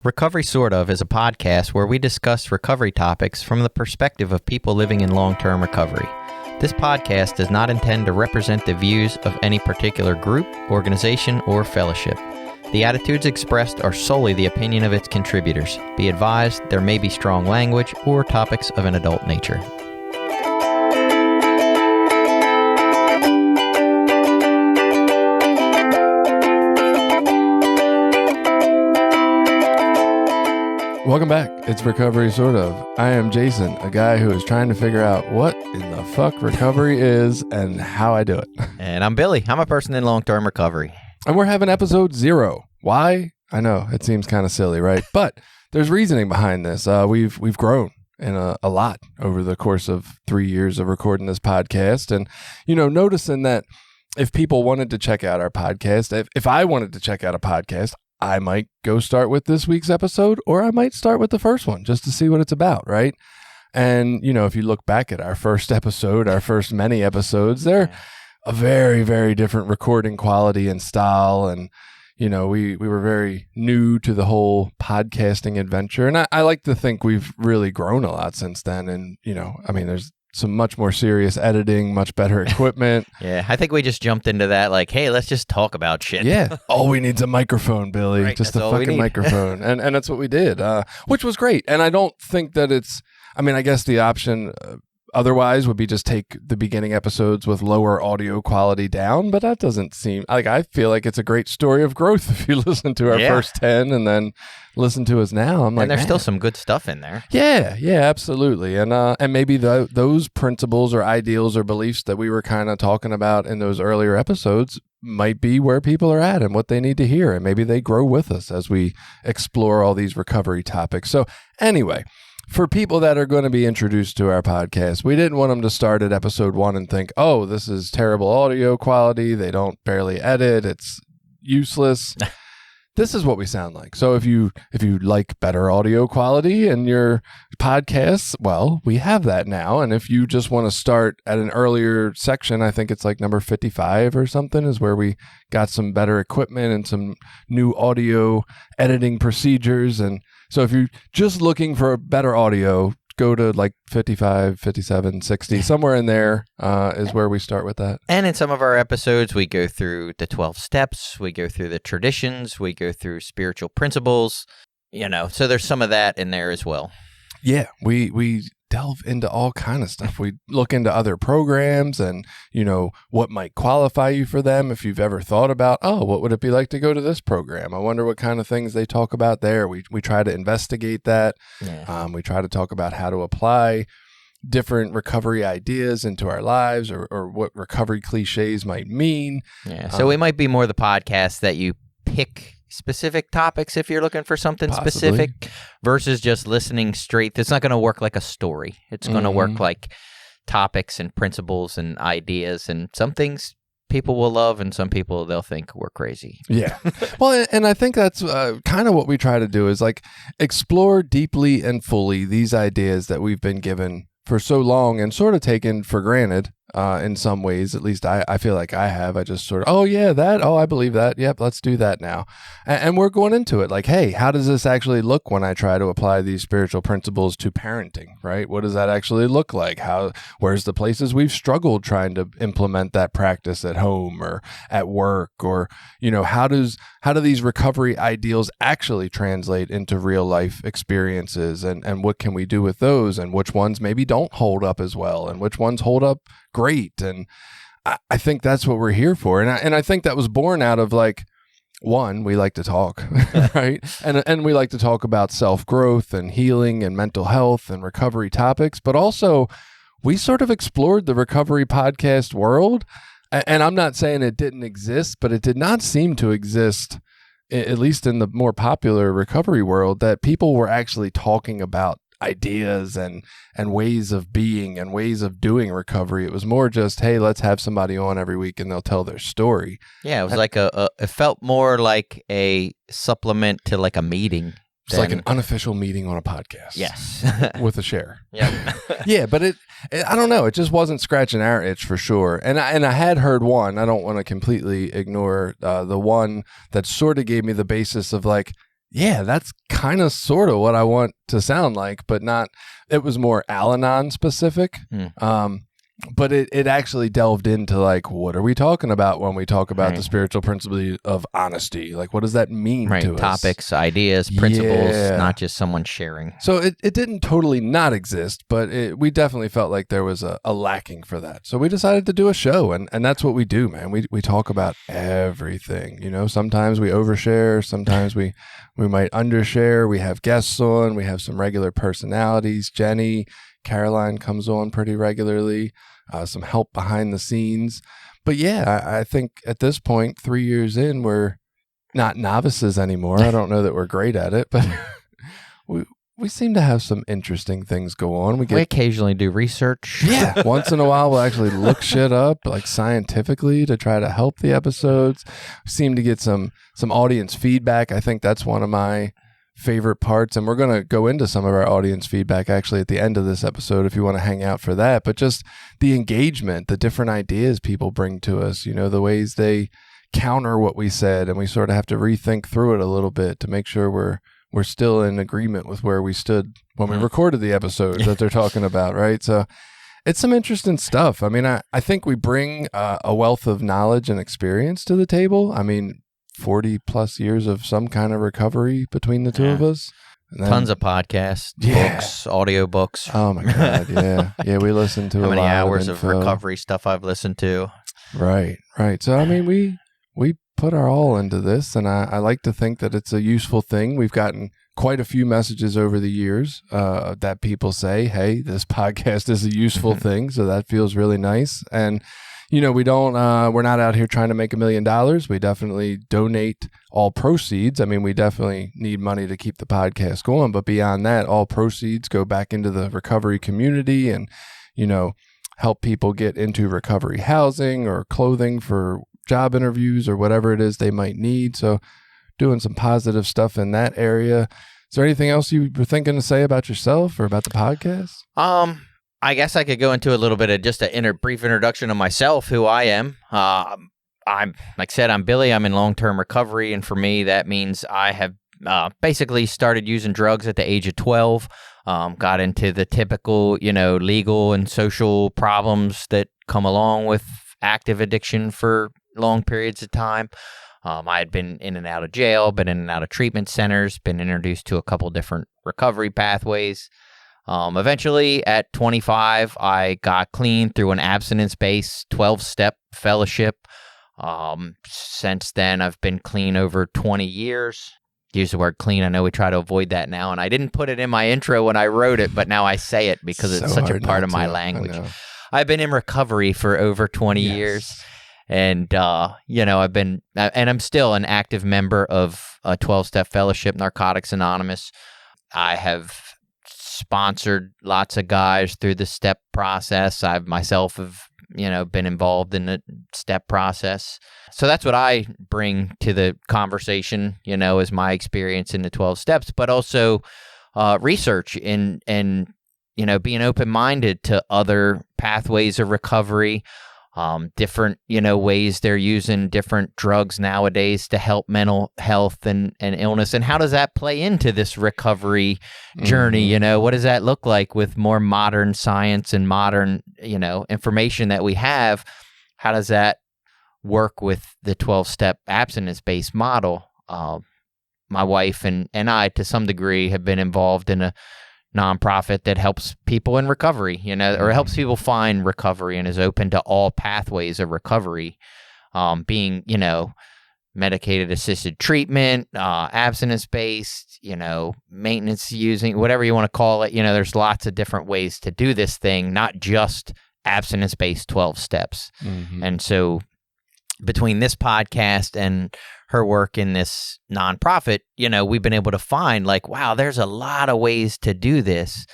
Recovery Sort Of is a podcast where we discuss recovery topics from the perspective of people living in long-term recovery. This podcast does not intend to represent the views of any particular group, organization, or fellowship. The attitudes expressed are solely the opinion of its contributors. Be advised, there may be strong language or topics of an adult nature. Welcome back. It's Recovery Sort Of. I am Jason, a guy who is trying to figure out what in the fuck recovery is and how I do it. And I'm Billy. I'm a person in long-term recovery. And we're having episode 0. Why? I know, it seems kind of silly, right? But there's reasoning behind this. We've grown in a lot over the course of 3 years of recording this podcast. And, noticing that if people wanted to check out our podcast, if I wanted to check out a podcast, I might go start with this week's episode, or I might start with the first one just to see what it's about, right? And, if you look back at our first episode, our first many episodes, they're a very, very different recording quality and style. And, we were very new to the whole podcasting adventure. And I like to think we've really grown a lot since then. And, there's some much more serious editing, much better equipment. Yeah, I think we just jumped into that like, hey, let's just talk about shit. Yeah. All we need is a microphone, Billy. Right, just a that's all we fucking need. microphone. And that's what we did, which was great. And I don't think that I guess the option otherwise would be just take the beginning episodes with lower audio quality down, but that doesn't seem like, I feel like it's a great story of growth if you listen to our first 10 and then listen to us now. I'm like, and there's man. still some good stuff in there. Yeah, absolutely. And maybe those principles or ideals or beliefs that we were kind of talking about in those earlier episodes might be where people are at and what they need to hear. And maybe they grow with us as we explore all these recovery topics. So anyway, for people that are going to be introduced to our podcast, we didn't want them to start at episode 1 and think, oh, this is terrible audio quality. They don't barely edit. It's useless. This is what we sound like. So if you like better audio quality in your podcasts, well, we have that now. And if you just want to start at an earlier section, I think it's like number 55 or something is where we got some better equipment and some new audio editing procedures. And so if you're just looking for better audio, go to like 55, 57, 60, somewhere in there is where we start with that. And in some of our episodes, we go through the 12 steps, we go through the traditions, we go through spiritual principles, so there's some of that in there as well. Yeah, we delve into all kind of stuff. We look into other programs and, what might qualify you for them. If you've ever thought about, what would it be like to go to this program? I wonder what kind of things they talk about there. We try to investigate that. Yeah. We try to talk about how to apply different recovery ideas into our lives or what recovery cliches might mean. Yeah. So we might be more the podcast that you pick specific topics if you're looking for something Possibly. specific versus just listening straight. It's not going to work like a story. It's going to work like topics and principles and ideas, and some things people will love and some people they'll think we're crazy. Yeah. Well, and I think that's kind of what we try to do is like explore deeply and fully these ideas that we've been given for so long and sort of taken for granted in some ways. At least I feel like I have. I just sort of, I believe that. Yep, let's do that now. And we're going into it like, hey, how does this actually look when I try to apply these spiritual principles to parenting, right? What does that actually look like? Where's the places we've struggled trying to implement that practice at home or at work? Or, how do these recovery ideals actually translate into real life experiences? And what can we do with those? And which ones maybe don't hold up as well? And which ones hold up great? And I think that's what we're here for. And I think that was born out of like, one, we like to talk, right? And we like to talk about self-growth and healing and mental health and recovery topics, but also we sort of explored the recovery podcast world. And I'm not saying it didn't exist, but it did not seem to exist, at least in the more popular recovery world, that people were actually talking about ideas and ways of being and ways of doing recovery. It was more just, hey, let's have somebody on every week and they'll tell their story. Yeah, it was like it felt more like a supplement to like a meeting. It's like an unofficial meeting on a podcast. Yes. With a share. Yeah. Yeah, but I don't know. It just wasn't scratching our itch for sure. And I had heard one. I don't want to completely ignore the one that sort of gave me the basis of like, yeah, that's kind of sort of what I want to sound like, but not, it was more Al-Anon specific. But it actually delved into like, what are we talking about when we talk about the spiritual principle of honesty? Like, what does that mean to us? Topics, ideas, principles, not just someone sharing. So it didn't totally not exist, but we definitely felt like there was a lacking for that. So we decided to do a show, and that's what we do, man. We talk about everything. You know, sometimes we overshare, sometimes we might undershare. We have guests on, we have some regular personalities. Jenny, Caroline comes on pretty regularly. Some help behind the scenes. But yeah, I think at this point, 3 years in, we're not novices anymore. I don't know that we're great at it, but we seem to have some interesting things go on. We occasionally do research. Yeah. Once in a while, we'll actually look shit up like scientifically to try to help the episodes. We seem to get some audience feedback. I think that's one of my favorite parts, and we're going to go into some of our audience feedback actually at the end of this episode if you want to hang out for that. But just the engagement, the different ideas people bring to us, you know, the ways they counter what we said, and we sort of have to rethink through it a little bit to make sure we're still in agreement with where we stood when we recorded the episodes that they're talking about, right? So it's some interesting stuff. I mean, I think we bring a wealth of knowledge and experience to the table. I mean, 40 plus years of some kind of recovery between the two of us. And then, tons of podcasts, books, audiobooks. Oh my God. Yeah. Yeah. We listen to how a lot many hours of of recovery stuff I've listened to. Right. So, I mean, we put our all into this, and I like to think that it's a useful thing. We've gotten quite a few messages over the years that people say, hey, this podcast is a useful thing. So that feels really nice. And you know, we're not out here trying to make $1 million. We definitely donate all proceeds. I mean, we definitely need money to keep the podcast going. But beyond that, all proceeds go back into the recovery community and, you know, help people get into recovery housing or clothing for job interviews or whatever it is they might need. So doing some positive stuff in that area. Is there anything else you were thinking to say about yourself or about the podcast? I guess I could go into a little bit of just a brief introduction of myself, who I am. I'm, like I said, I'm Billy. I'm in long-term recovery, and for me, that means I have basically started using drugs at the age of 12. Got into the typical, you know, legal and social problems that come along with active addiction for long periods of time. I had been in and out of jail, been in and out of treatment centers, been introduced to a couple different recovery pathways. Eventually, at 25, I got clean through an abstinence-based 12-step fellowship. Since then, I've been clean over 20 years. Use the word clean. I know we try to avoid that now, and I didn't put it in my intro when I wrote it, but now I say it because it's such a part of my language. I've been in recovery for over 20 years, and, you know, I'm still an active member of a 12-step fellowship, Narcotics Anonymous. I have sponsored lots of guys through the step process. I myself have, you know, been involved in the step process. So that's what I bring to the conversation, you know, is my experience in the 12 steps, but also research and, you know, being open-minded to other pathways of recovery, different, you know, ways they're using different drugs nowadays to help mental health and illness. And how does that play into this recovery journey? You know, what does that look like with more modern science and modern, you know, information that we have? How does that work with the 12-step abstinence-based model? My wife and I, to some degree, have been involved in a nonprofit that helps people in recovery, you know, or helps people find recovery and is open to all pathways of recovery, being, you know, medicated assisted treatment, abstinence-based, you know, maintenance using, whatever you want to call it. You know, there's lots of different ways to do this thing, not just abstinence-based 12 steps. And so between this podcast and her work in this nonprofit, you know, we've been able to find like, wow, there's a lot of ways to do this.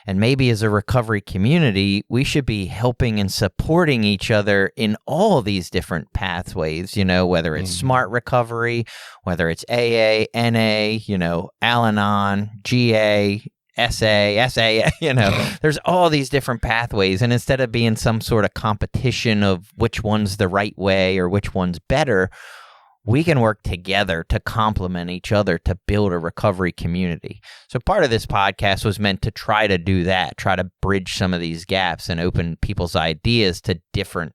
And maybe as a recovery community, we should be helping and supporting each other in all these different pathways, you know, whether it's smart recovery, whether it's AA, NA, you know, Al-Anon, GA, SA, you know, there's all these different pathways. And instead of being some sort of competition of which one's the right way or which one's better, we can work together to complement each other to build a recovery community. So part of this podcast was meant to try to do that, try to bridge some of these gaps and open people's ideas to different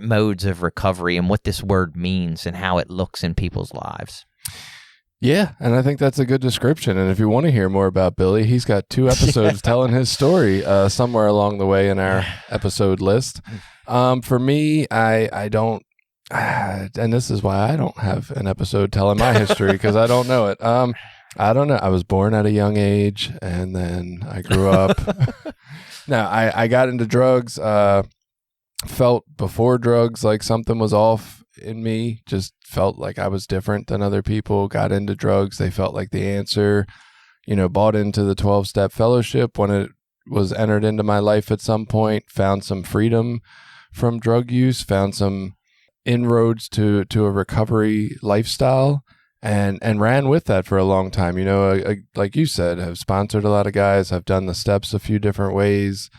modes of recovery and what this word means and how it looks in people's lives. Yeah, and I think that's a good description. And if you want to hear more about Billy, he's got 2 episodes telling his story somewhere along the way in our episode list. For me, I don't, and this is why I don't have an episode telling my history, because I don't know it. I don't know. I was born at a young age, and then I grew up. Now, I got into drugs, felt before drugs like something was off in me, just felt like I was different than other people, got into drugs. They felt like the answer, bought into the 12-step fellowship when it was entered into my life at some point, found some freedom from drug use, found some inroads to a recovery lifestyle, and ran with that for a long time. Like you said, have sponsored a lot of guys, have done the steps a few different ways,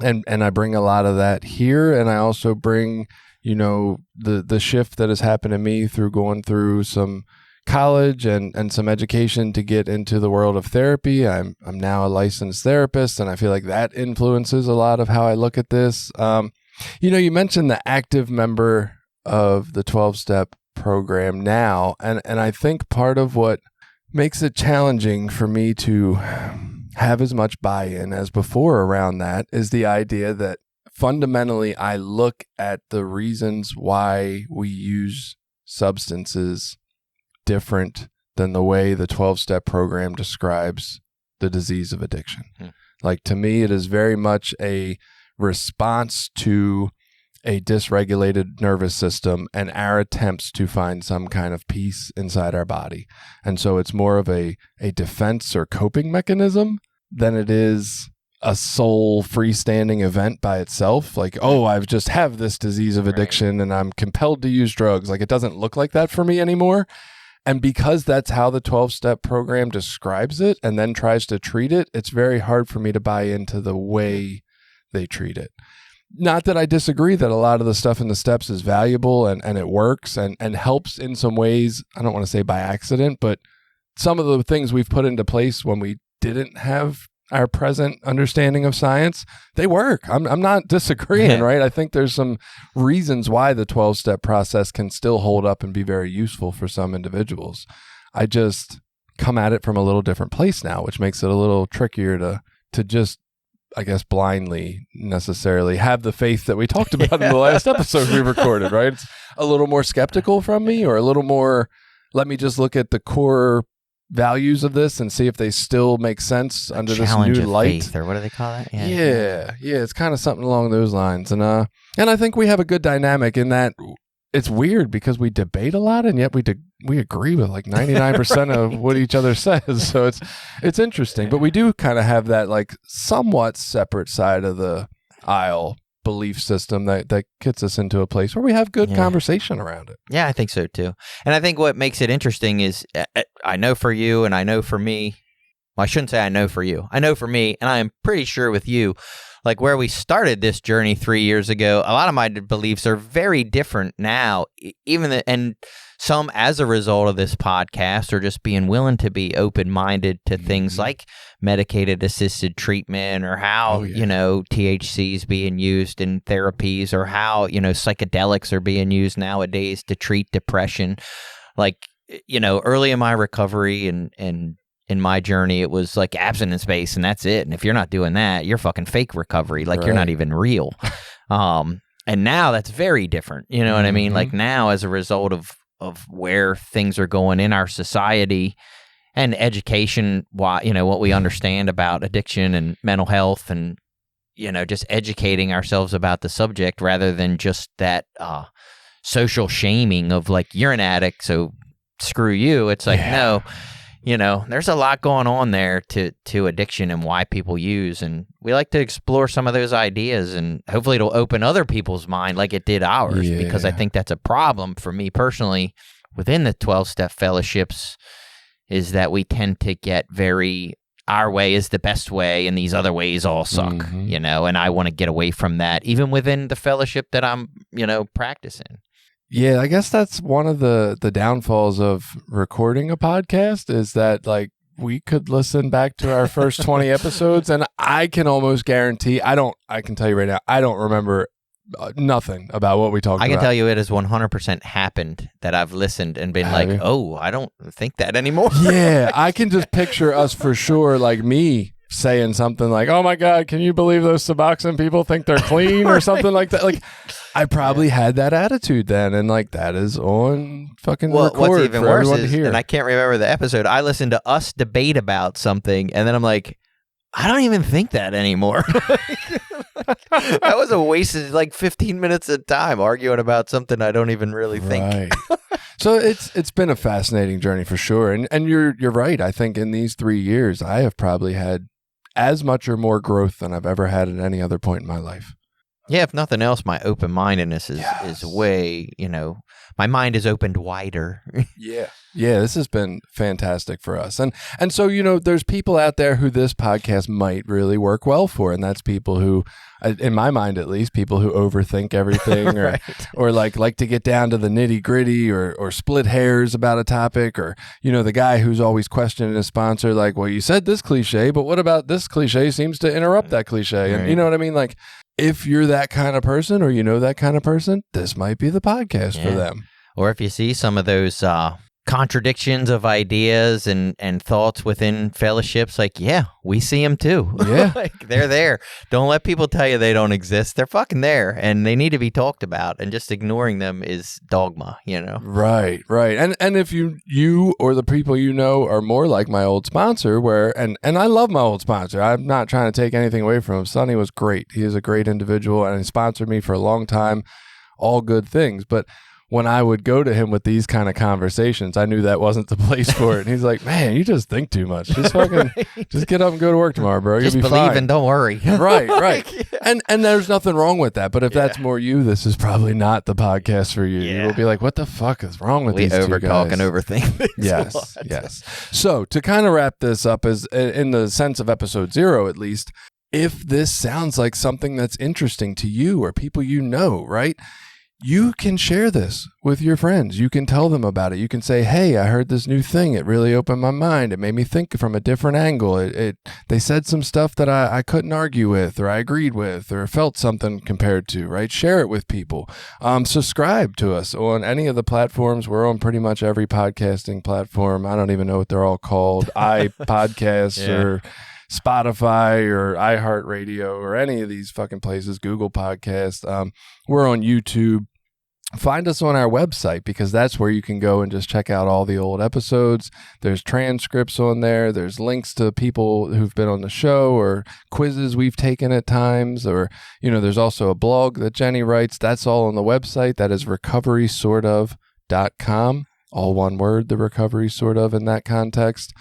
and I bring a lot of that here, and I also bring the shift that has happened to me through going through some college and some education to get into the world of therapy. I'm now a licensed therapist, and I feel like that influences a lot of how I look at this. You mentioned the active member of the 12-step program now, and I think part of what makes it challenging for me to have as much buy-in as before around that is the idea that fundamentally I look at the reasons why we use substances different than the way the 12-step program describes the disease of addiction. Like, to me, it is very much a response to a dysregulated nervous system and our attempts to find some kind of peace inside our body. And so it's more of a defense or coping mechanism than it is a sole freestanding event by itself. Like, I just have this disease of addiction and I'm compelled to use drugs. Like, it doesn't look like that for me anymore. And because that's how the 12-step program describes it and then tries to treat it, it's very hard for me to buy into the way they treat it. Not that I disagree that a lot of the stuff in the steps is valuable and it works and helps in some ways. I don't want to say by accident, but some of the things we've put into place when we didn't have our present understanding of science, they work. I'm not disagreeing, right? I think there's some reasons why the 12-step process can still hold up and be very useful for some individuals. I just come at it from a little different place now, which makes it a little trickier to just, I guess, blindly necessarily have the faith that we talked about in the last episode we recorded, right? It's a little more skeptical from me, or a little more, let me just look at the core values of this and see if they still make sense under this new light. Faith, or what do they call that? Yeah, it's kind of something along those lines. And I think we have a good dynamic in that. It's weird because we debate a lot, and yet we agree with like 99% of what each other says. So it's interesting, but we do kind of have that like somewhat separate side of the aisle belief system that gets us into a place where we have good conversation around it. Yeah, I think so too. And I think what makes it interesting is I know for you and I know for me, well, I shouldn't say I know for you. I know for me, and I am pretty sure with you, like where we started this journey 3 years ago, a lot of my beliefs are very different now, and some as a result of this podcast, or just being willing to be open-minded to things like medicated assisted treatment, or how, THC is being used in therapies, or how, psychedelics are being used nowadays to treat depression. Like, early in my recovery and in my journey, it was like abstinence-based, and that's it. And if you're not doing that, you're fucking fake recovery. Like, you're not even real. And now that's very different. You know what I mean? Like, now, as a result of where things are going in our society and education, what we understand about addiction and mental health, and, just educating ourselves about the subject rather than just that social shaming of like, you're an addict, so screw you. It's like, no. There's a lot going on there to addiction and why people use, and we like to explore some of those ideas, and hopefully it'll open other people's mind like it did ours, because I think that's a problem for me personally within the 12-step fellowships, is that we tend to get very, our way is the best way and these other ways all suck, and I want to get away from that even within the fellowship that I'm, practicing. Yeah, I guess that's one of the downfalls of recording a podcast is that like we could listen back to our first 20 episodes and I can almost guarantee I can tell you right now, I don't remember nothing about what we talked about. I can tell you it has 100% happened that I've listened and been like, oh, I don't think that anymore. Yeah, I can just picture us for sure, like me saying something like, oh my God, can you believe those Suboxone people think they're clean or something like that? Like, I probably had that attitude then, and like that is on fucking record what's even for worse everyone is, to hear. and I can't remember the episode, I listened to us debate about something, and then I'm like, I don't even think that anymore. That was a wasted like 15 minutes of time arguing about something I don't even really think. So it's been a fascinating journey for sure. And you're right. I think in these 3 years, I have probably had as much or more growth than I've ever had at any other point in my life. Yeah, if nothing else, my open-mindedness is way, my mind is opened wider. Yeah, this has been fantastic for us. And so, there's people out there who this podcast might really work well for, and that's people who, in my mind at least, people who overthink everything or Right. or like to get down to the nitty-gritty or split hairs about a topic, or, the guy who's always questioning his sponsor, like, well, you said this cliche, but what about this cliche seems to interrupt that cliche? And Right. you know what I mean? Like, if you're that kind of person or that kind of person, this might be the podcast for them. Or if you see some of those contradictions of ideas and thoughts within fellowships, like, yeah, we see them too. Yeah. Like, they're there. Don't let people tell you they don't exist. They're fucking there, and they need to be talked about, and just ignoring them is dogma, Right. And if you or the people are more like my old sponsor, and I love my old sponsor. I'm not trying to take anything away from him. Sonny was great. He is a great individual, and he sponsored me for a long time. All good things. But when I would go to him with these kind of conversations, I knew that wasn't the place for it. And he's like, man, you just think too much. Just fucking, just get up and go to work tomorrow, bro. Just You'll be believe fine. and don't worry. Right. And there's nothing wrong with that. But if that's more you, this is probably not the podcast for you. You will be like, what the fuck is wrong with these two guys? We overtalk and overthink. Yes. So to kind of wrap this up, as in the sense of episode 0, at least, if this sounds like something that's interesting to you or people right? You can share this with your friends. You can tell them about it. You can say, hey, I heard this new thing. It really opened my mind. It made me think from a different angle. They said some stuff that I couldn't argue with, or I agreed with, or felt something compared to, right? Share it with people. Subscribe to us on any of the platforms. We're on pretty much every podcasting platform. I don't even know what they're all called. iPodcasts or Spotify or iHeartRadio or any of these fucking places, Google Podcasts. We're on YouTube. Find us on our website, because that's where you can go and just check out all the old episodes. There's transcripts on there. There's links to people who've been on the show or quizzes we've taken at times, or, there's also a blog that Jenny writes. That's all on the website. That is recoverysortof.com. All one word, the recovery sort of in that context.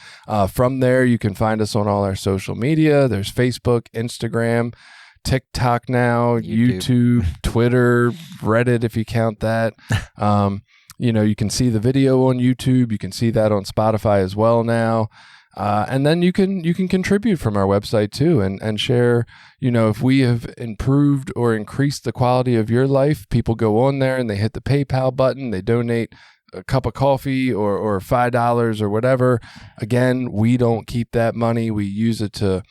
From there, you can find us on all our social media. There's Facebook, Instagram, TikTok now, YouTube, Twitter, Reddit, if you count that. You can see the video on YouTube. You can see that on Spotify as well now. And then you can contribute from our website too, and share, if we have improved or increased the quality of your life. People go on there and they hit the PayPal button. They donate a cup of coffee or $5 or whatever. Again, we don't keep that money. We use it to,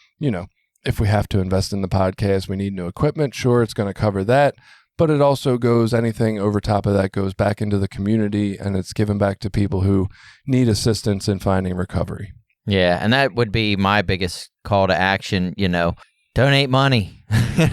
if we have to invest in the podcast, we need new equipment. Sure, it's going to cover that. But it also goes, anything over top of that goes back into the community, and it's given back to people who need assistance in finding recovery. Yeah, and that would be my biggest call to action, donate money.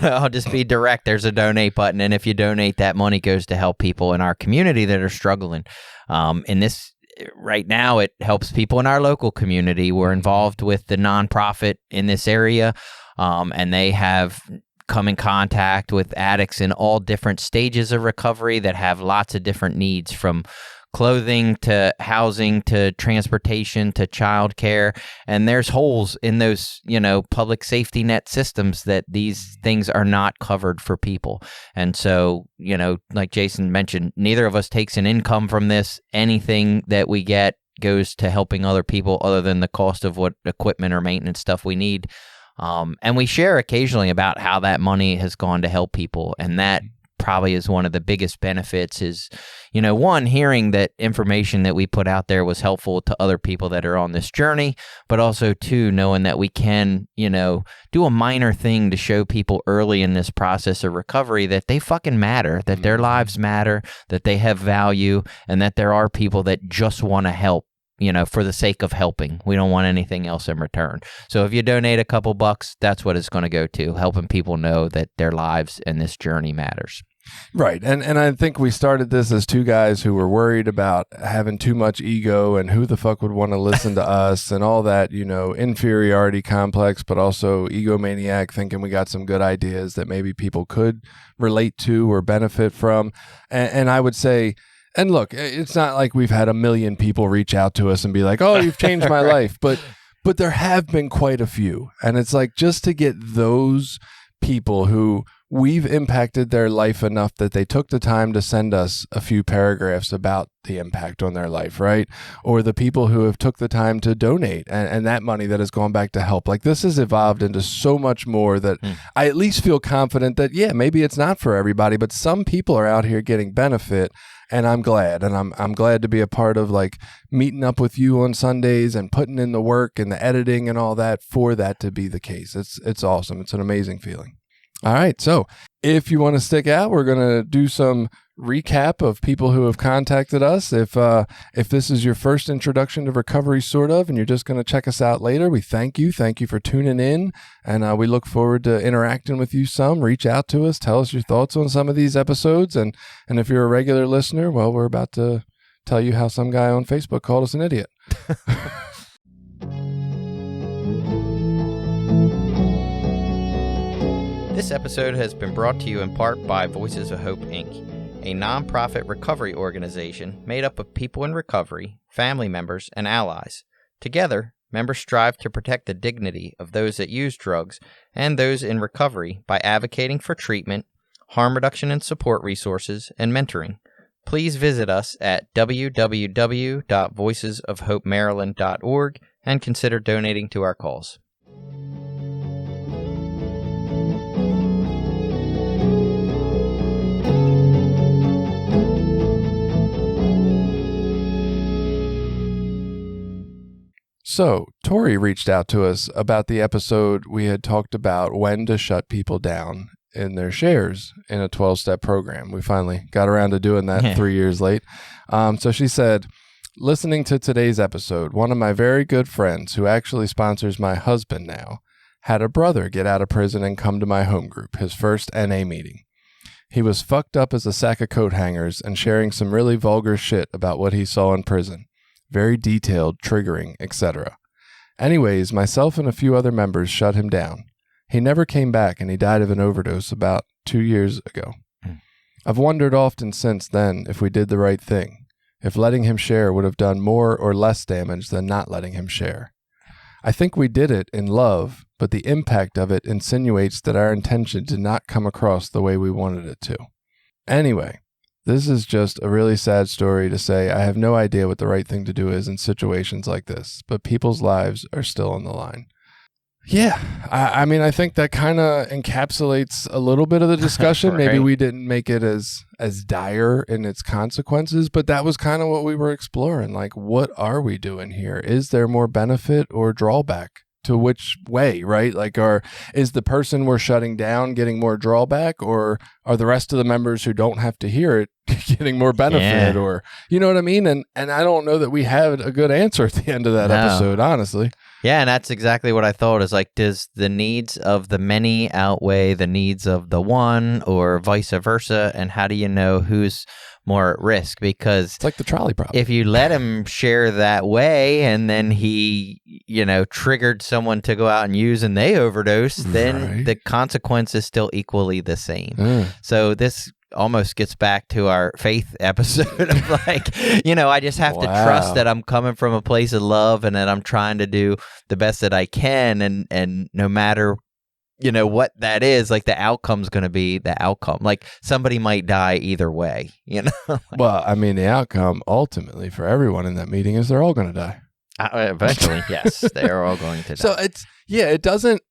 I'll just be direct. There's a donate button, and if you donate, that money goes to help people in our community that are struggling. In this right now, it helps people in our local community. We're involved with the nonprofit in this area, and they have come in contact with addicts in all different stages of recovery that have lots of different needs, from clothing to housing to transportation to childcare. And there's holes in those, public safety net systems that these things are not covered for people. And so, like Jason mentioned, neither of us takes an income from this. Anything that we get goes to helping other people, other than the cost of what equipment or maintenance stuff we need. And we share occasionally about how that money has gone to help people. And that probably is one of the biggest benefits is, one, hearing that information that we put out there was helpful to other people that are on this journey, but also, two, knowing that we can, do a minor thing to show people early in this process of recovery that they fucking matter, that their lives matter, that they have value, and that there are people that just want to help, for the sake of helping. We don't want anything else in return. So if you donate a couple bucks, that's what it's going to go to, helping people know that their lives and this journey matters. Right. And I think we started this as two guys who were worried about having too much ego and who the fuck would want to listen to us and all that, inferiority complex, but also egomaniac, thinking we got some good ideas that maybe people could relate to or benefit from. And I would say, and look, it's not like we've had a million people reach out to us and be like, oh, you've changed my life. But there have been quite a few. And it's like, just to get those people who we've impacted their life enough that they took the time to send us a few paragraphs about the impact on their life, right? Or the people who have took the time to donate and that money that has gone back to help. Like, this has evolved into so much more that I at least feel confident that, yeah, maybe it's not for everybody, but some people are out here getting benefit. And I'm glad. And I'm glad to be a part of, like, meeting up with you on Sundays and putting in the work and the editing and all that for that to be the case. It's awesome. It's an amazing feeling. All right. So if you want to stick out, we're going to do some recap of people who have contacted us. If this is your first introduction to recovery, sort of, and you're just going to check us out later, we thank you. Thank you for tuning in. And we look forward to interacting with you some. Reach out to us. Tell us your thoughts on some of these episodes. And if you're a regular listener, well, we're about to tell you how some guy on Facebook called us an idiot. This episode has been brought to you in part by Voices of Hope, Inc., a nonprofit recovery organization made up of people in recovery, family members, and allies. Together, members strive to protect the dignity of those that use drugs and those in recovery by advocating for treatment, harm reduction and support resources, and mentoring. Please visit us at www.voicesofhopemaryland.org and consider donating to our cause. So, Tori reached out to us about the episode we had talked about when to shut people down in their shares in a 12-step program. We finally got around to doing that 3 years late. So she said, listening to today's episode, one of my very good friends who actually sponsors my husband now had a brother get out of prison and come to my home group, his first NA meeting. He was fucked up as a sack of coat hangers and sharing some really vulgar shit about what he saw in prison. Very detailed, triggering, etc. Anyways, myself and a few other members shut him down. He never came back and he died of an overdose about 2 years ago. I've wondered often since then if we did the right thing, if letting him share would have done more or less damage than not letting him share. I think we did it in love, but the impact of it insinuates that our intention did not come across the way we wanted it to. Anyway, this is just a really sad story to say I have no idea what the right thing to do is in situations like this, but people's lives are still on the line. Yeah, I mean, I think that kind of encapsulates a little bit of the discussion. Right. Maybe we didn't make it as dire in its consequences, but that was kind of what we were exploring. Like, what are we doing here? Is there more benefit or drawback? To which way, right? Like, is the person we're shutting down getting more drawback, or are the rest of the members who don't have to hear it getting more benefit? Yeah. Or, you know what I mean? And I don't know that we had a good answer at the end of that episode, honestly. Yeah, and that's exactly what I thought. Is like, does the needs of the many outweigh the needs of the one, or vice versa? And how do you know who's more at risk? Because it's like the trolley problem. If you let him share that way and then he, triggered someone to go out and use and they overdose, then the consequence is still equally the same. So this almost gets back to our faith episode of like, I just have to trust that I'm coming from a place of love and that I'm trying to do the best that I can. And no matter what that is, like, the outcome's going to be the outcome. Like, somebody might die either way, Well, I mean, the outcome ultimately for everyone in that meeting is they're all going to die. Eventually, yes, they are all going to die. So it doesn't,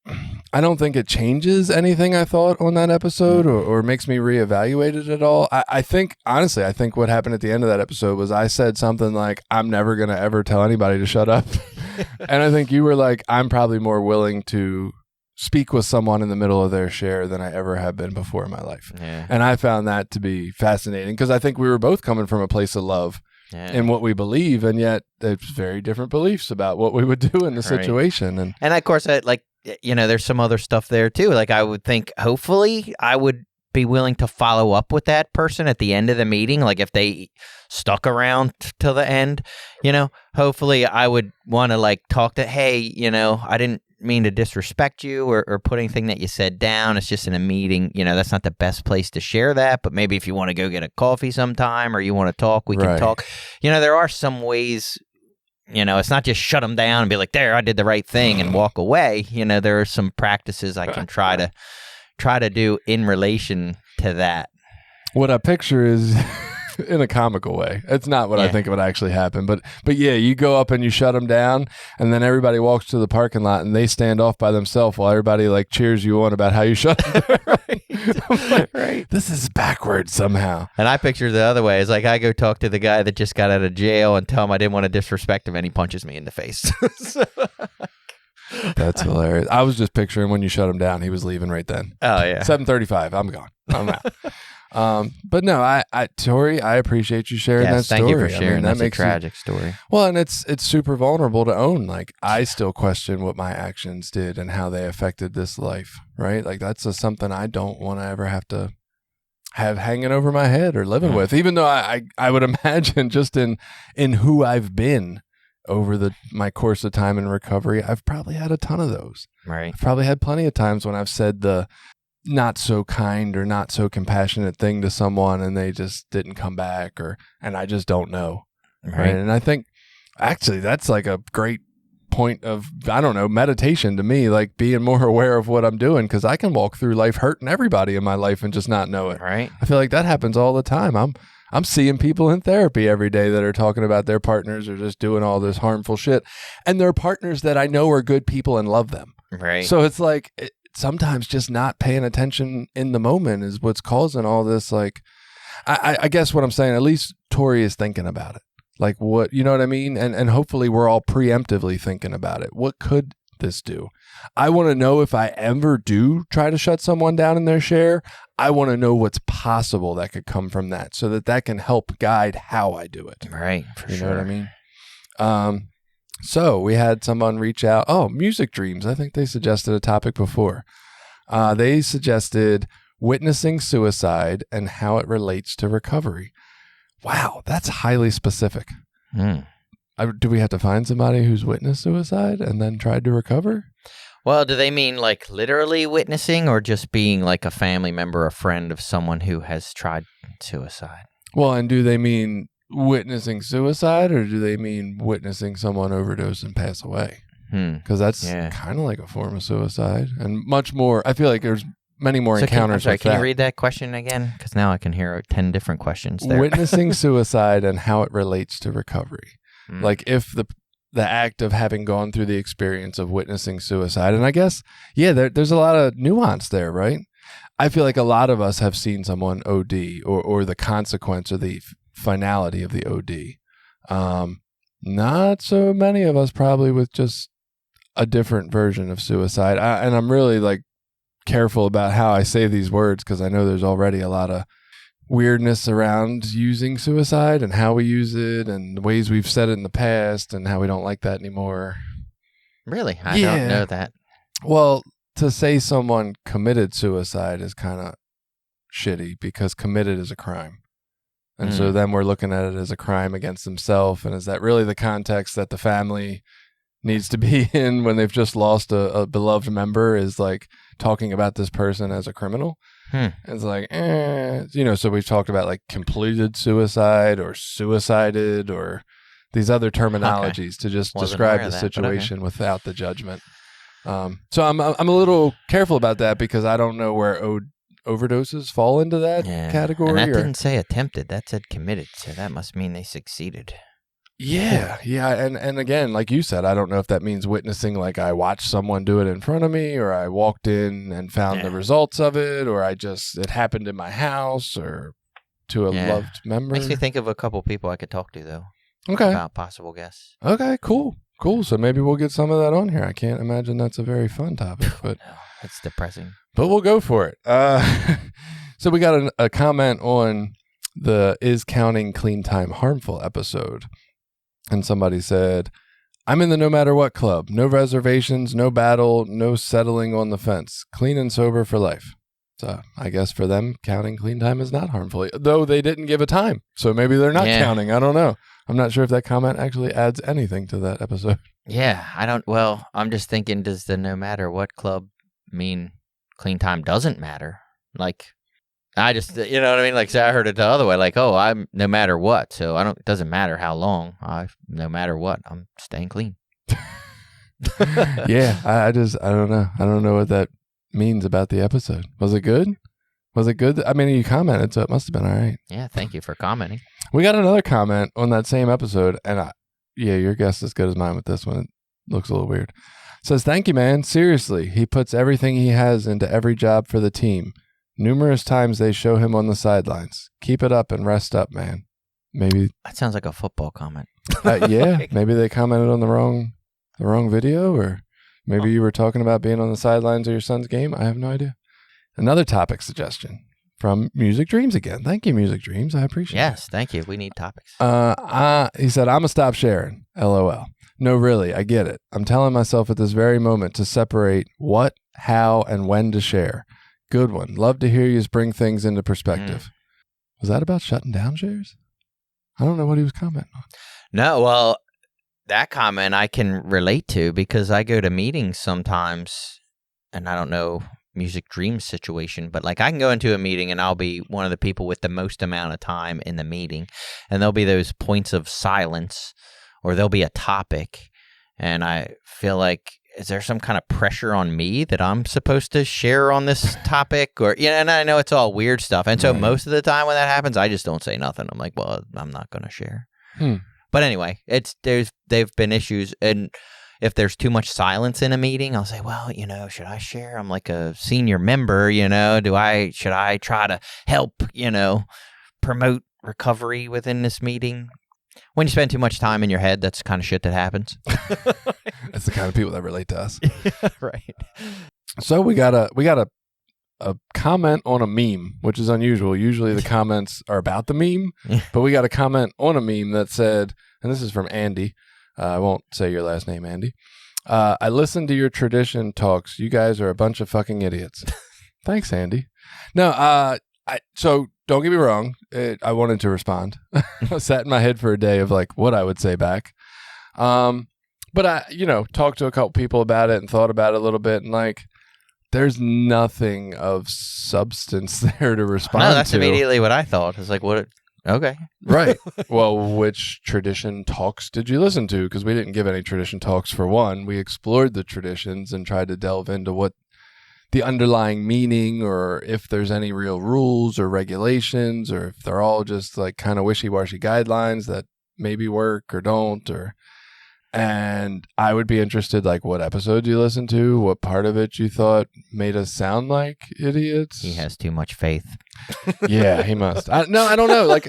I don't think it changes anything I thought on that episode or makes me reevaluate it at all. I think, honestly, I think what happened at the end of that episode was I said something like, I'm never going to ever tell anybody to shut up. And I think you were like, I'm probably more willing to speak with someone in the middle of their share than I ever have been before in my life. Yeah. And I found that to be fascinating because I think we were both coming from a place of love in what we believe, and yet there's very different beliefs about what we would do in the situation. And of course, there's some other stuff there too. Like I would think, hopefully, I would be willing to follow up with that person at the end of the meeting. Like if they stuck around till the end, hopefully I would want to talk to, hey, I didn't mean to disrespect you or put anything that you said down. It's just in a meeting. That's not the best place to share that. But maybe if you want to go get a coffee sometime or you want to talk, we can talk. There are some ways. It's not just shut them down and be like, there, I did the right thing and walk away. There are some practices I can try to do in relation to that. What I picture is in a comical way. It's not what I think would actually happen. But yeah, you go up and you shut them down, and then everybody walks to the parking lot and they stand off by themselves while everybody cheers you on about how you shut them down. Right. This is backwards somehow. And I picture the other way. It's like I go talk to the guy that just got out of jail and tell him I didn't want to disrespect him, and he punches me in the face. That's hilarious. I was just picturing when you shut him down, he was leaving right then. Oh yeah. 7:35. I'm gone. I'm out. But no, Tori, I appreciate you sharing that story. Thank you for sharing. That makes a tragic story. Well, and it's super vulnerable to own. I still question what my actions did and how they affected this life, right? That's something I don't want to ever have to have hanging over my head or living with, even though I would imagine just in who I've been over my course of time in recovery, I've probably had a ton of those. Right. I've probably had plenty of times when I've said the not so kind or not so compassionate thing to someone and they just didn't come back and I just don't know. Right. And I think actually that's a great point of, I don't know, meditation to me, being more aware of what I'm doing, because I can walk through life hurting everybody in my life and just not know it. Right. I feel like that happens all the time. I'm seeing people in therapy every day that are talking about their partners or just doing all this harmful shit. And they're partners that I know are good people and love them. Right. So it's sometimes just not paying attention in the moment is what's causing all this. I guess what I'm saying, at least Tori is thinking about it. What, you know what I mean? And hopefully we're all preemptively thinking about it. What could this do? I want to know if I ever do try to shut someone down in their share, I want to know what's possible that could come from that so that can help guide how I do it. Right. For sure. You know what I mean? So we had someone reach out. Oh, music dreams. I think they suggested a topic before. They suggested witnessing suicide and how it relates to recovery. Wow, that's highly specific. Do we have to find somebody who's witnessed suicide and then tried to recover? Well, do they mean literally witnessing or just being a family member, a friend of someone who has tried suicide? Well, and do they mean witnessing suicide or do they mean witnessing someone overdose and pass away? Because that's kind of like a form of suicide and much more. I feel like there's many more encounters like that. Can you read that question again? Because now I can hear 10 different questions there. Witnessing suicide and how it relates to recovery. If the act of having gone through the experience of witnessing suicide. And I guess, there's a lot of nuance there, right? I feel like a lot of us have seen someone OD or the consequence or the finality of the OD. Not so many of us probably with just a different version of suicide. And I'm really careful about how I say these words because I know there's already a lot of weirdness around using suicide and how we use it and the ways we've said it in the past and how we don't like that anymore. Really? I don't know that. Well, to say someone committed suicide is kind of shitty because committed is a crime. And so then we're looking at it as a crime against themselves. And is that really the context that the family needs to be in when they've just lost a beloved member, is talking about this person as a criminal? It's so we've talked about completed suicide or suicided or these other terminologies to just describe the situation without the judgment. So I'm a little careful about that because I don't know where overdoses fall into that category. And that didn't say attempted, that said committed, so that must mean they succeeded. Yeah, and again, like you said, I don't know if that means witnessing, like I watched someone do it in front of me, or I walked in and found the results of it, or it happened in my house, or to a loved member. Makes me think of a couple people I could talk to, though. Okay. About possible guests. Okay, cool. So maybe we'll get some of that on here. I can't imagine that's a very fun topic, but no, it's depressing. But we'll go for it. So we got a comment on the Is Counting Clean Time Harmful episode. And somebody said, I'm in the no matter what club. No reservations, no battle, no settling on the fence. Clean and sober for life. So I guess for them, counting clean time is not harmful, though they didn't give a time. So maybe they're not counting. I don't know. I'm not sure if that comment actually adds anything to that episode. Yeah, I'm just thinking, does the no matter what club mean clean time doesn't matter? Like, I just, you know what I mean? Like, say I heard it the other way, like, oh, I'm no matter what, so it doesn't matter how long, no matter what, I'm staying clean. Yeah, I don't know. I don't know what that means about the episode. Was it good? I mean, you commented, so it must have been all right. Yeah, thank you for commenting. We got another comment on that same episode, and your guess is as good as mine with this one. It looks a little weird. It says, thank you, man. Seriously, he puts everything he has into every job for the team. Numerous times they show him on the sidelines. Keep it up and rest up, man. Maybe that sounds like a football comment. Yeah, maybe they commented on the wrong video, or maybe you were talking about being on the sidelines of your son's game. I have no idea. Another topic suggestion from Music Dreams again. Thank you, Music Dreams. I appreciate it. Yes, thank you. We need topics. He said, I'm going to stop sharing. LOL. No, really, I get it. I'm telling myself at this very moment to separate what, how, and when to share. Good one. Love to hear you bring things into perspective. Was that about shutting down shares? I don't know what he was commenting on. No, well, that comment I can relate to because I go to meetings sometimes, and I don't know Music Dreams situation, but like I can go into a meeting and I'll be one of the people with the most amount of time in the meeting, and there'll be those points of silence, or there'll be a topic, and I feel like, is there some kind of pressure on me that I'm supposed to share on this topic? Or, and I know it's all weird stuff. And so most of the time when that happens, I just don't say nothing. I'm like, well, I'm not going to share. But anyway, they've been issues. And if there's too much silence in a meeting, I'll say, well, should I share? I'm like a senior member, should I try to help, promote recovery within this meeting? When you spend too much time in your head, that's the kind of shit that happens. That's the kind of people that relate to us. Right. So we got a comment on a meme, which is unusual. Usually the comments are about the meme, but we got a comment on a meme that said, and this is from Andy. I won't say your last name, Andy. I listened to your tradition talks. You guys are a bunch of fucking idiots. Thanks, Andy. No, so don't get me wrong. I wanted to respond. I sat in my head for a day of like what I would say back. But I, talked to a couple people about it and thought about it a little bit, and like, there's nothing of substance there to respond to. No, that's immediately what I thought. It's like, what? Okay. Right. Well, which tradition talks did you listen to? Because we didn't give any tradition talks for one. We explored the traditions and tried to delve into what the underlying meaning, or if there's any real rules or regulations, or if they're all just like kind of wishy-washy guidelines that maybe work or don't, and I would be interested, like, what episode you listened to, what part of it you thought made us sound like idiots. He has too much faith. Yeah, he must. I don't know. Like,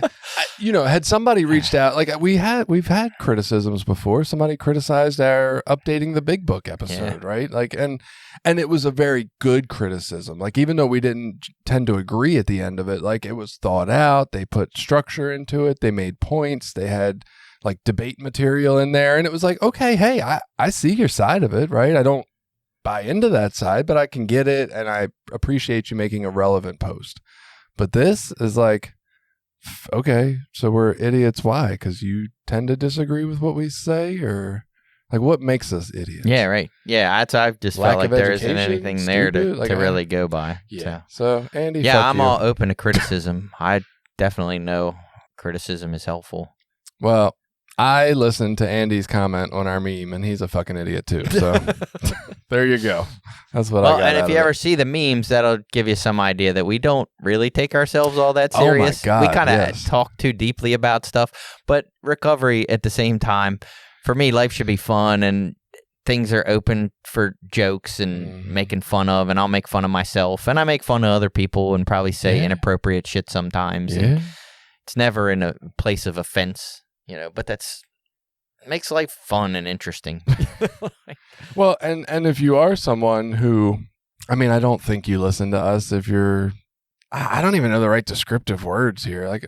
had somebody reached out, like we've had criticisms before. Somebody criticized our updating the Big Book episode, right? Like, and it was a very good criticism. Like, even though we didn't tend to agree at the end of it, like, it was thought out. They put structure into it. They made points. They had like debate material in there, and it was like, okay, hey, I see your side of it, right? I don't buy into that side, but I can get it, and I appreciate you making a relevant post. But this is like, okay, so we're idiots. Why? Because you tend to disagree with what we say, or like, what makes us idiots? Yeah, right. Yeah, I've just felt like there isn't anything there to really go by. Yeah. So Andy, yeah, I'm all open to criticism. I definitely know criticism is helpful. Well, I listened to Andy's comment on our meme, and he's a fucking idiot too. So there you go. That's what I got. And if you ever see the memes, that'll give you some idea that we don't really take ourselves all that serious. Oh my God, we kind of talk too deeply about stuff. But recovery at the same time, for me, life should be fun, and things are open for jokes and making fun of, and I'll make fun of myself, and I make fun of other people and probably say inappropriate shit sometimes. Yeah. And it's never in a place of offense, but that's makes life fun and interesting. Well, and if you are someone who, I mean, I don't think you listen to us if you're, I don't even know the right descriptive words here. Like,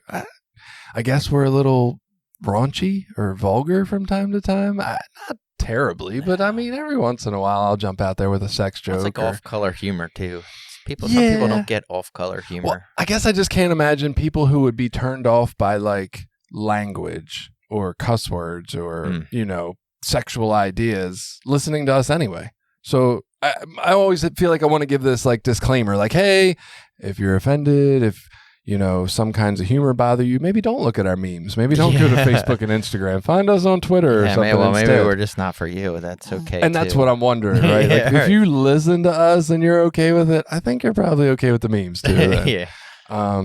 I guess we're a little raunchy or vulgar from time to time. Not terribly, but I mean, every once in a while I'll jump out there with a sex joke. It's like off-color humor too. Some people don't get off-color humor. Well, I guess I just can't imagine people who would be turned off by like language or cuss words or sexual ideas listening to us anyway. So I always feel like I want to give this like disclaimer, like, hey, if you're offended, if some kinds of humor bother you, maybe don't look at our memes. Maybe don't go to Facebook and Instagram. Find us on Twitter or something. Maybe we're just not for you. That's okay. And that's what I'm wondering, right? If you listen to us and you're okay with it, I think you're probably okay with the memes too. Yeah.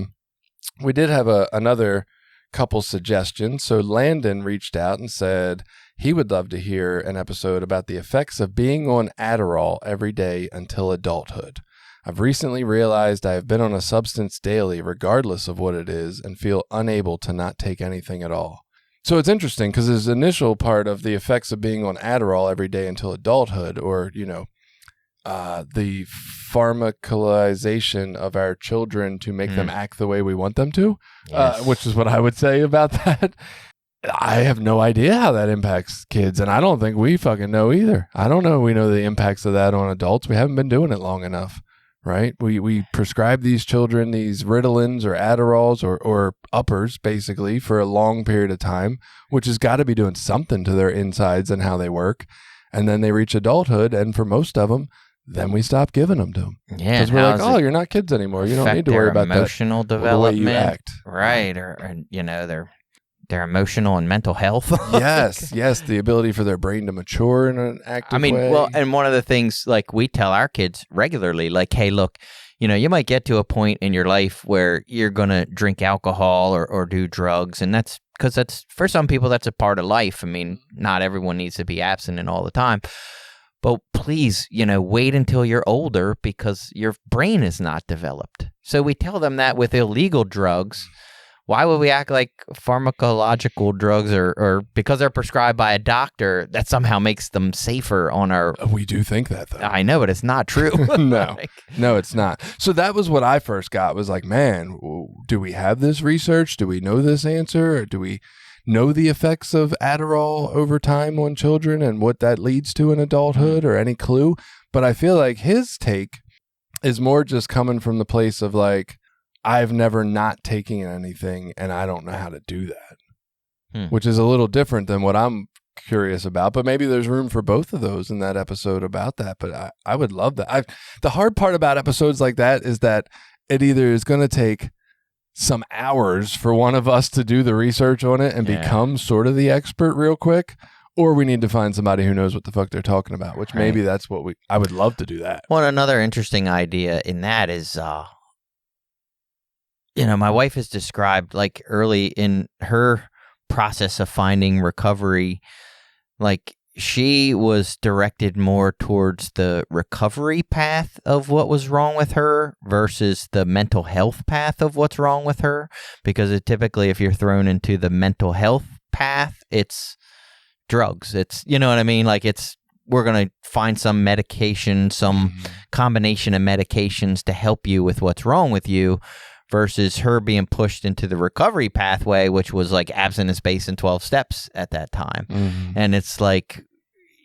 We did have another couple suggestions. So Landon reached out and said he would love to hear an episode about the effects of being on Adderall every day until adulthood. I've recently realized I have been on a substance daily, regardless of what it is, and feel unable to not take anything at all. So it's interesting because his initial part of the effects of being on Adderall every day until adulthood, or, the pharmacalization of our children to make them act the way we want them to, which is what I would say about that. I have no idea how that impacts kids, and I don't think we fucking know either. I don't know we know the impacts of that on adults. We haven't been doing it long enough. Right? We prescribe these children these Ritalins or Adderalls or uppers, basically, for a long period of time, which has got to be doing something to their insides and how they work. And then they reach adulthood, and for most of them, then we stop giving them to them. Yeah. Because we're like, you're not kids anymore. You don't need to worry about emotional that. Development, the way you act. Right. Or their emotional and mental health. Yes. The ability for their brain to mature in an active way. Well, and one of the things like we tell our kids regularly, like, hey, look, you might get to a point in your life where you're going to drink alcohol or do drugs. And that's because that's, for some people, that's a part of life. I mean, not everyone needs to be abstinent all the time. But please, wait until you're older because your brain is not developed. So we tell them that with illegal drugs. Why would we act like pharmacological drugs or because they're prescribed by a doctor, that somehow makes them safer on our... We do think that, though. I know, but it's not true. No, it's not. So that was what I first got, was like, man, do we have this research? Do we know this answer? Or do we know the effects of Adderall over time on children and what that leads to in adulthood, or any clue? But I feel like his take is more just coming from the place of like, I've never not taken anything and I don't know how to do that, which is a little different than what I'm curious about. But maybe there's room for both of those in that episode about that. But I would love that. The hard part about episodes like that is that it either is going to take some hours for one of us to do the research on it and become sort of the expert real quick, or we need to find somebody who knows what the fuck they're talking about, which maybe that's what I would love to do that. Well, another interesting idea in that is, my wife has described, like, early in her process of finding recovery, like, she was directed more towards the recovery path of what was wrong with her versus the mental health path of what's wrong with her. Because typically, if you're thrown into the mental health path, it's drugs. It's, you know what I mean? Like, we're going to find some medication, some combination of medications to help you with what's wrong with you. Versus her being pushed into the recovery pathway, which was like abstinence-based and 12 steps at that time. And it's like,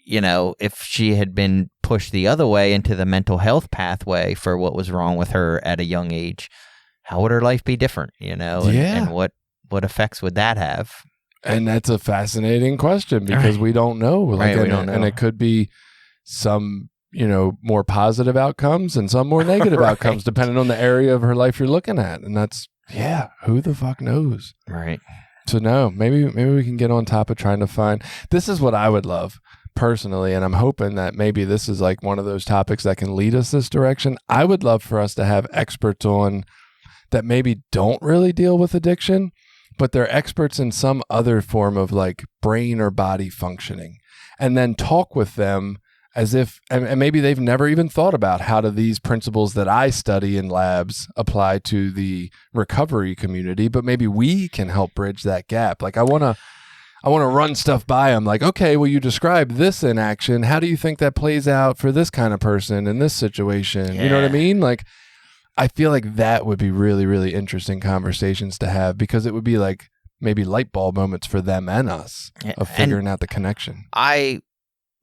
if she had been pushed the other way into the mental health pathway for what was wrong with her at a young age, how would her life be different, And what effects would that have? And that's a fascinating question because we don't know. Like, we don't know. And it could be some... more positive outcomes and some more negative outcomes, depending on the area of her life you're looking at. And that's, who the fuck knows? Right. So no, maybe we can get on top of trying to find. This is what I would love personally, and I'm hoping that maybe this is like one of those topics that can lead us this direction. I would love for us to have experts on that maybe don't really deal with addiction, but they're experts in some other form of like brain or body functioning, and then talk with them as if, and maybe they've never even thought about how do these principles that I study in labs apply to the recovery community, but maybe we can help bridge that gap. Like I want to run stuff by them like, okay, well, you describe this in action. How do you think that plays out for this kind of person in this situation? Yeah. You know what I mean? Like, I feel like that would be really, really interesting conversations to have, because it would be like maybe light bulb moments for them and us of figuring out the connection. I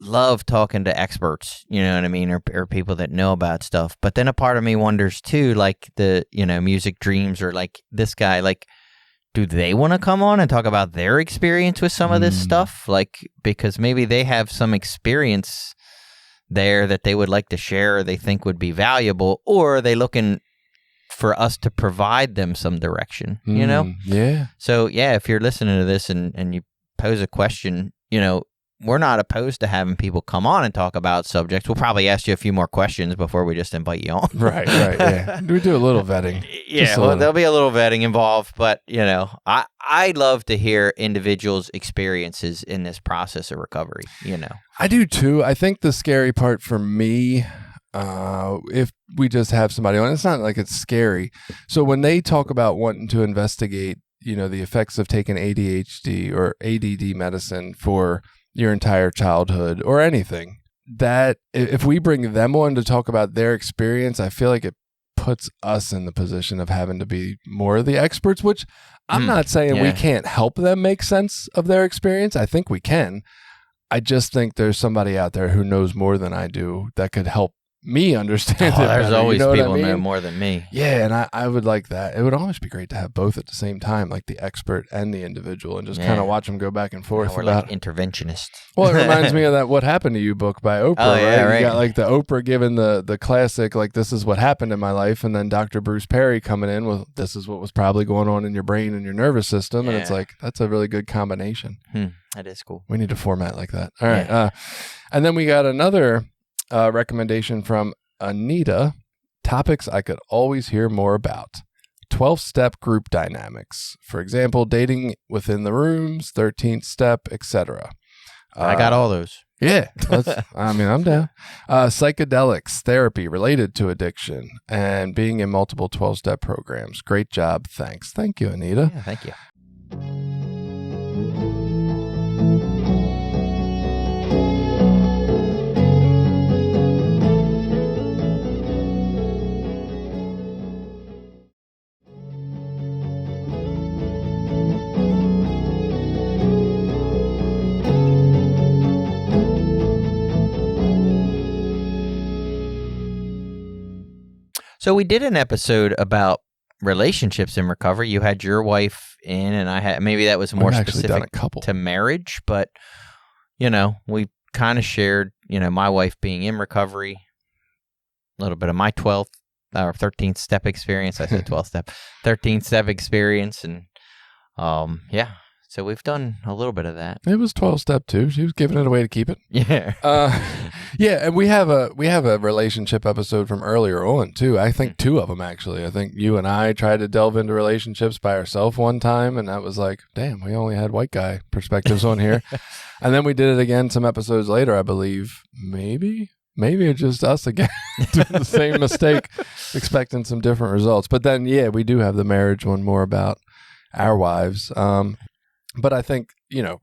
love talking to experts, you know what I mean, or people that know about stuff. But then a part of me wonders too, like the, Music Dreams or like this guy, like, do they want to come on and talk about their experience with some of this stuff? Like, because maybe they have some experience there that they would like to share or they think would be valuable, or are they looking for us to provide them some direction, you know? Yeah. So, yeah, if you're listening to this and you pose a question, we're not opposed to having people come on and talk about subjects. We'll probably ask you a few more questions before we just invite you on. Right, yeah. We do a little vetting. Yeah, there'll be a little vetting involved, but, I love to hear individuals' experiences in this process of recovery, I do too. I think the scary part for me, if we just have somebody on, it's not like it's scary. So when they talk about wanting to investigate, the effects of taking ADHD or ADD medicine for your entire childhood or anything, that if we bring them on to talk about their experience, I feel like it puts us in the position of having to be more of the experts, which I'm not saying we can't help them make sense of their experience. I think we can. I just think there's somebody out there who knows more than I do that could help me understand it There's better. always people know know more than me. Yeah, and I would like that. It would always be great to have both at the same time, like the expert and the individual, and just kind of watch them go back and forth. We're like interventionists. Well, it reminds me of that "What Happened to You" book by Oprah. Oh, yeah, right. You got like the Oprah giving the classic, like, this is what happened in my life, and then Dr. Bruce Perry coming in with, this is what was probably going on in your brain and your nervous system, and it's like, that's a really good combination. That is cool. We need a format like that. All right. And then we got another recommendation from Anita, topics I could always hear more about. 12-step group dynamics. For example, dating within the rooms, 13th step, etc. I got all those. Yeah. I'm down. Psychedelics, therapy related to addiction, and being in multiple 12-step programs. Great job. Thanks. Thank you, Anita. Yeah, thank you. So we did an episode about relationships in recovery. You had your wife in, and I had, maybe that was more specific to marriage, but we kind of shared, my wife being in recovery, a little bit of my 12th or 13th step experience. I said 12th step, 13th step experience, and so we've done a little bit of that. It was 12-step too. She was giving it away to keep it. Yeah. Yeah, and we have a relationship episode from earlier on too. I think two of them actually. I think you and I tried to delve into relationships by ourselves one time, and that was like, damn, we only had white guy perspectives on here. And then we did it again some episodes later, I believe. Maybe it's just us again doing the same mistake, expecting some different results. But then, we do have the marriage one more about our wives. But I think,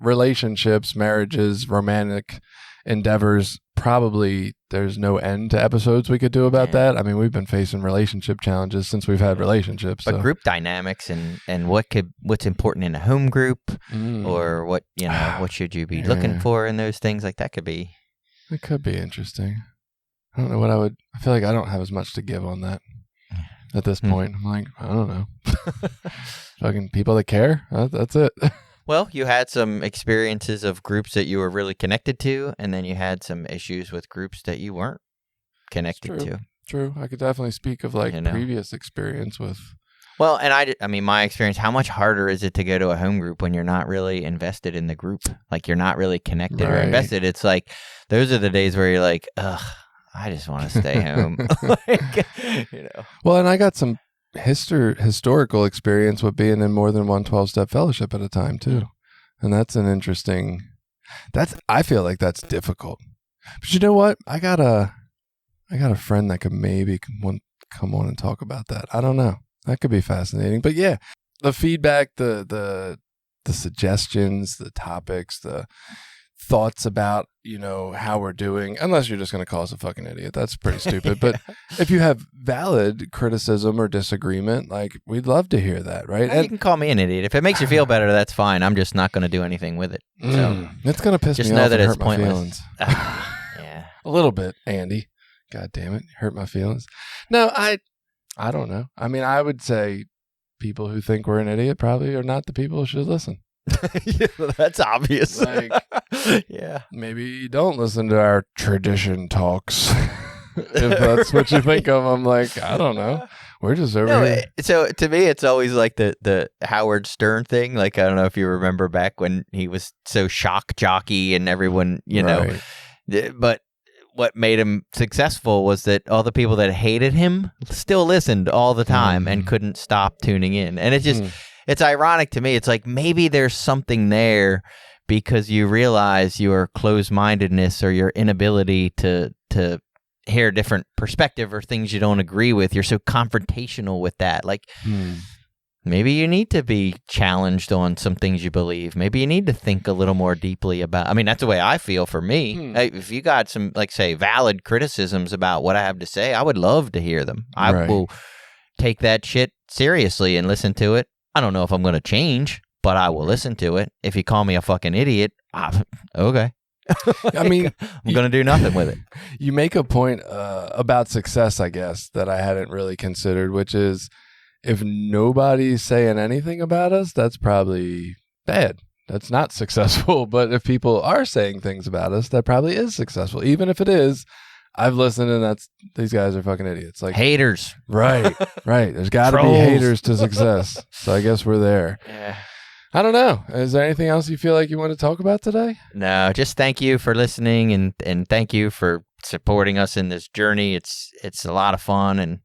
relationships, marriages, romantic endeavors, probably there's no end to episodes we could do about that. I mean, we've been facing relationship challenges since we've had relationships. But group dynamics and what's important in a home group, or what, what should you be looking for in those things, like that could be. It could be interesting. I don't know what I feel like I don't have as much to give on that at this point. I'm like, I don't know. Fucking people that care. That's it. Well, you had some experiences of groups that you were really connected to, and then you had some issues with groups that you weren't connected to. True. I could definitely speak of previous experience with Well, and I mean, my experience, how much harder is it to go to a home group when you're not really invested in the group? Like, you're not really connected or Right. invested. It's like, those are the days where you're like, ugh, I just want to stay home. Like, you know. Well, and I got some historical experience with being in more than one 12-step fellowship at a time too. And that's an interesting, I feel like that's difficult. But you know what? I got a friend that could maybe come on and talk about that. I don't know. That could be fascinating. But yeah, the feedback, the suggestions, the topics, the thoughts about, how we're doing, unless you're just going to call us a fucking idiot. That's pretty stupid. But if you have valid criticism or disagreement, like, we'd love to hear that, right? You can call me an idiot. If it makes you feel better, that's fine. I'm just not going to do anything with it. So it's going to piss just me know off that and it's hurt my pointless. feelings. Yeah. A little bit, Andy. God damn it. Hurt my feelings. No, I don't know. I mean, I would say people who think we're an idiot probably are not the people who should listen. Yeah, that's obvious. Like, yeah. maybe don't listen to our tradition talks. If that's what you think of. I'm like, I don't know. We're just over here. So to me, it's always like the Howard Stern thing. Like, I don't know if you remember back when he was so shock jockey and everyone, Right. but what made him successful was that all the people that hated him still listened all the time and couldn't stop tuning in. And it's just, it's ironic to me. It's like, maybe there's something there because you realize your closed-mindedness or your inability to hear a different perspective or things you don't agree with. You're so confrontational with that. Like, maybe you need to be challenged on some things you believe. Maybe you need to think a little more deeply about. I mean, that's the way I feel for me. If you got some, like, say, valid criticisms about what I have to say, I would love to hear them. I will take that shit seriously and listen to it. I don't know if I'm going to change, but I will listen to it. If you call me a fucking idiot, okay. I mean, I'm going to do nothing with it. You make a point about success, I guess, that I hadn't really considered, which is, if nobody's saying anything about us, that's probably bad. That's not successful. But if people are saying things about us, that probably is successful. Even if it is, I've listened and these guys are fucking idiots. Like, haters. Right. There's got to be haters to success. So I guess we're there. Yeah. I don't know. Is there anything else you feel like you want to talk about today? No, just thank you for listening and thank you for supporting us in this journey. It's a lot of fun, and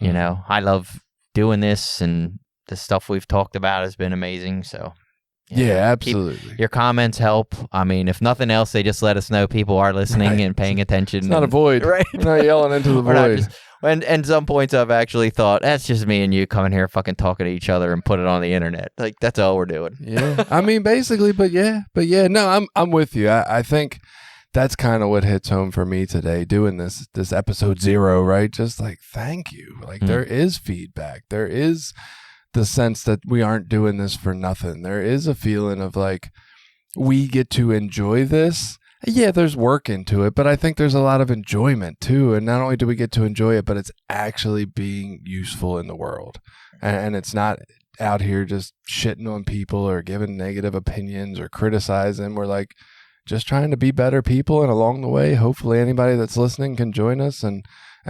I love doing this, and the stuff we've talked about has been amazing. So yeah, absolutely. Your comments help. I mean, if nothing else, they just let us know people are listening and paying attention. It's not a void. Right. We're not yelling into the void. And some points I've actually thought, that's just me and you coming here fucking talking to each other and put it on the internet. Like, that's all we're doing. Yeah. I mean, basically, but yeah. No, I'm with you. I think that's kind of what hits home for me today, doing this episode 0, right? Just like, thank you. Like, there is feedback. There is the sense that we aren't doing this for nothing. There is a feeling of like, we get to enjoy this. Yeah, there's work into it, but I think there's a lot of enjoyment too. And not only do we get to enjoy it, but it's actually being useful in the world. And it's not out here just shitting on people or giving negative opinions or criticizing. We're like just trying to be better people. And along the way, hopefully anybody that's listening can join us and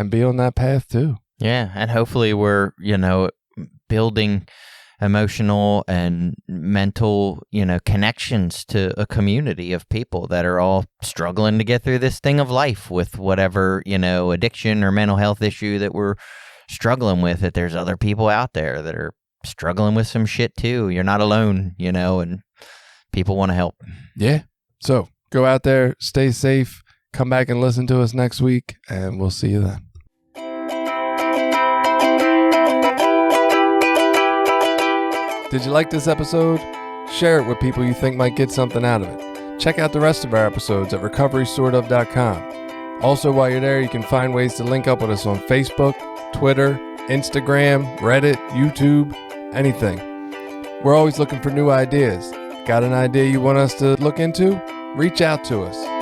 be on that path too. Yeah. And hopefully we're, building emotional and mental, connections to a community of people that are all struggling to get through this thing of life with whatever, addiction or mental health issue that we're struggling with, that there's other people out there that are struggling with some shit too. You're not alone, and people want to help. Yeah. So go out there, stay safe, come back and listen to us next week, and we'll see you then. Did you like this episode? Share it with people you think might get something out of it. Check out the rest of our episodes at recoverysortof.com. Also, while you're there, you can find ways to link up with us on Facebook, Twitter, Instagram, Reddit, YouTube, anything. We're always looking for new ideas. Got an idea you want us to look into? Reach out to us.